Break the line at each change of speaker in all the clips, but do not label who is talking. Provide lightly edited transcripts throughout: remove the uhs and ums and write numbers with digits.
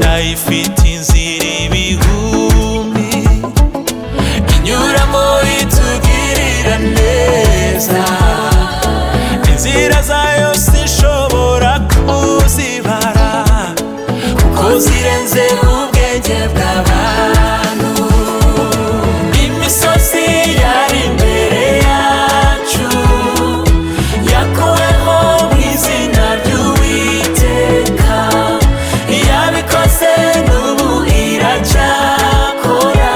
ifite inzira ibihumbi inyuramo itugirira neza, inzira zayo sinshobora kuzibara kuko zirenze ubwenge bw'abantu. Imisozi yari imbere yacu yakuweho mu izina ry'Uwiteka, yabikoze n'ubu iracyakora,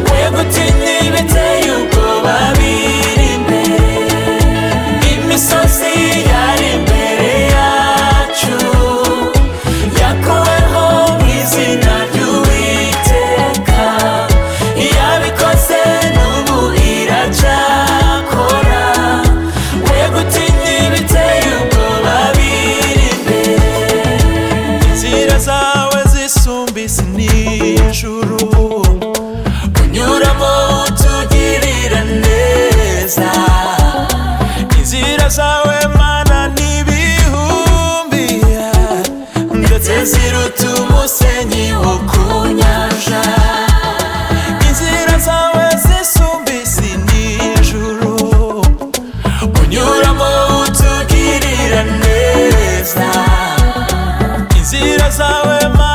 we gutinya ibiteye ubwoba biri imbere. Imisozi yari imbere yacu yakuweho mu izina ry'Uwiteka, yabikoze n'ubu iracyakora, we gutinya ibiteye ubwoba biri imbere. Inzira zawe zisumba isi n'ijuru, unyuramo utugirira neza, inzira zawe Mana n'ibihumbi ndetse ziruta umusenyi wo ku nyanja. Inzira zawe zisumba isi n'ijuru, unyuramo utugirira neza, inzira zawe Mana